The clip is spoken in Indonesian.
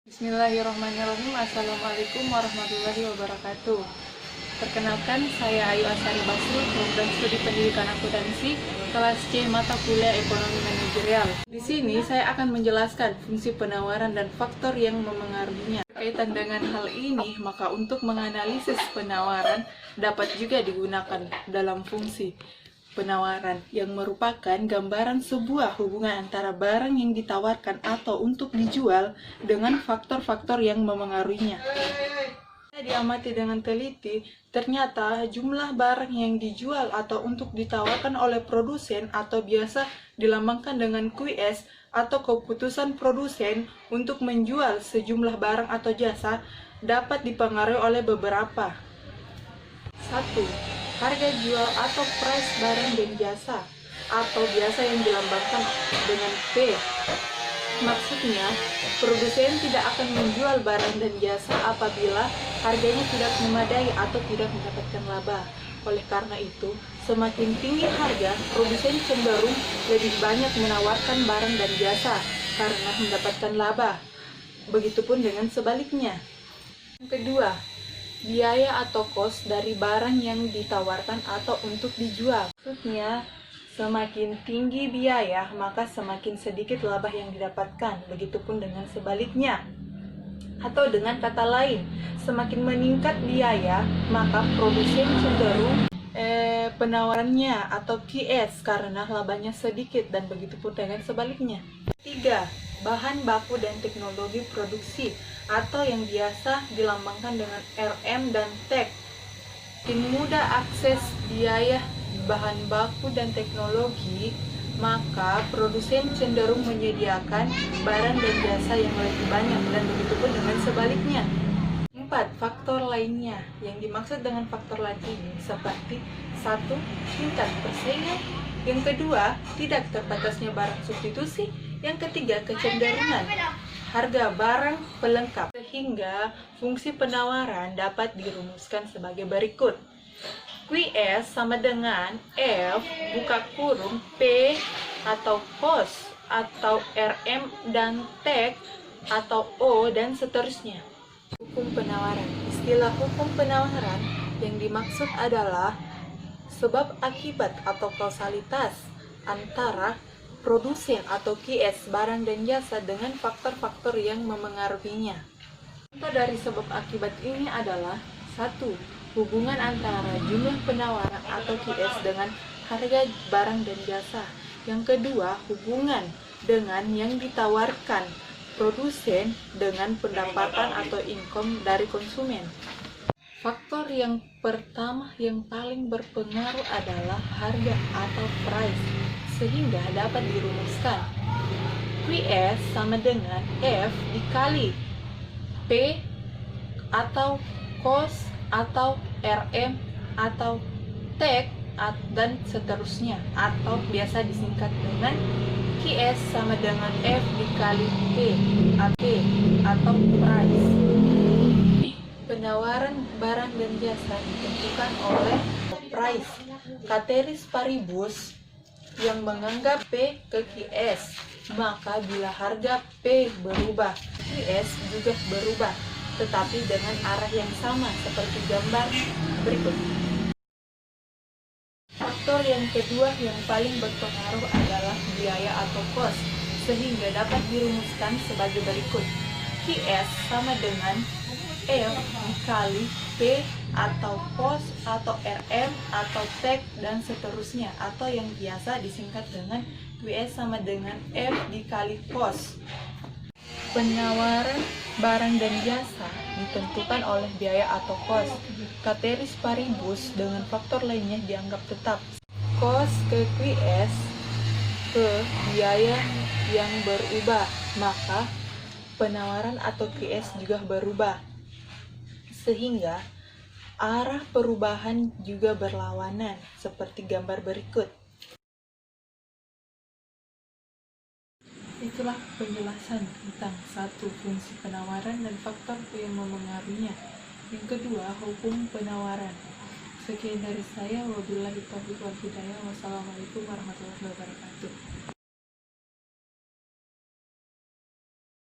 Bismillahirrahmanirrahim. Assalamualaikum warahmatullahi wabarakatuh. Perkenalkan, saya Ayu Asari Basri, program studi pendidikan akuntansi, kelas C mata kuliah ekonomi manajerial. Di sini saya akan menjelaskan fungsi penawaran dan faktor yang memengaruhinya. Berkaitan dengan hal ini, maka untuk menganalisis penawaran dapat juga digunakan dalam fungsi penawaran yang merupakan gambaran sebuah hubungan antara barang yang ditawarkan atau untuk dijual dengan faktor-faktor yang memengaruhinya. Diamati dengan teliti, ternyata jumlah barang yang dijual atau untuk ditawarkan oleh produsen atau biasa dilambangkan dengan QS atau keputusan produsen untuk menjual sejumlah barang atau jasa dapat dipengaruhi oleh beberapa. 1. Harga jual atau price barang dan jasa atau biasa yang dilambangkan dengan P. Maksudnya, produsen tidak akan menjual barang dan jasa apabila harganya tidak memadai atau tidak mendapatkan laba. Oleh karena itu, semakin tinggi harga, produsen cenderung lebih banyak menawarkan barang dan jasa karena mendapatkan laba. Begitupun dengan sebaliknya. Yang kedua, biaya atau cost dari barang yang ditawarkan atau untuk dijual. Maksudnya, semakin tinggi biaya, maka semakin sedikit laba yang didapatkan. Begitupun dengan sebaliknya. Atau dengan kata lain, semakin meningkat biaya, maka produsen cenderung penawarannya atau QS karena labanya sedikit, dan begitupun dengan sebaliknya. 3. Bahan baku dan teknologi produksi atau yang biasa dilambangkan dengan RM dan TEK. Makin mudah akses biaya bahan baku dan teknologi, maka produsen cenderung menyediakan barang dan jasa yang lebih banyak, dan begitupun dengan sebaliknya. 4. Faktor lainnya. Yang dimaksud dengan faktor lain ini seperti 1. Tingkat persaingan. Yang kedua, tidak terbatasnya barang substitusi. Yang ketiga, kecenderungan harga barang pelengkap. Sehingga fungsi penawaran dapat dirumuskan sebagai berikut. QS sama dengan F buka kurung P atau cost atau RM dan TEK atau O dan seterusnya. Hukum penawaran. Istilah hukum penawaran yang dimaksud adalah sebab akibat atau kausalitas antara produsen atau QS barang dan jasa dengan faktor-faktor yang memengaruhinya. Contoh dari sebab akibat ini adalah 1. Hubungan antara jumlah penawaran atau QS dengan harga barang dan jasa. Yang kedua, hubungan dengan yang ditawarkan produsen dengan pendapatan atau income dari konsumen. Faktor yang pertama yang paling berpengaruh adalah harga atau price, sehingga dapat dirumuskan QS sama dengan F dikali P atau cost atau RM atau TEK dan seterusnya, atau biasa disingkat dengan QS sama dengan F dikali P atau price. Penawaran barang dan jasa ditentukan oleh price, ceteris paribus, yang menganggap P ke QS. Maka bila harga P berubah, QS juga berubah, tetapi dengan arah yang sama seperti gambar berikut. Faktor yang kedua yang paling berpengaruh adalah biaya atau cost, sehingga dapat dirumuskan sebagai berikut. QS sama dengan F dikali P atau cost atau RM atau TEK dan seterusnya, atau yang biasa disingkat dengan QS sama dengan F dikali cost. Penawaran barang dan jasa ditentukan oleh biaya atau cost. Ceteris paribus dengan faktor lainnya dianggap tetap. Cost ke QS ke biaya yang berubah, maka penawaran atau QS juga berubah. Sehingga arah perubahan juga berlawanan, seperti gambar berikut. Itulah penjelasan tentang 1. Fungsi penawaran dan faktor yang memengaruhinya. Yang kedua, hukum penawaran. Sekian dari saya, wabillahi taufiq wal hidayah. Wassalamualaikum warahmatullahi wabarakatuh.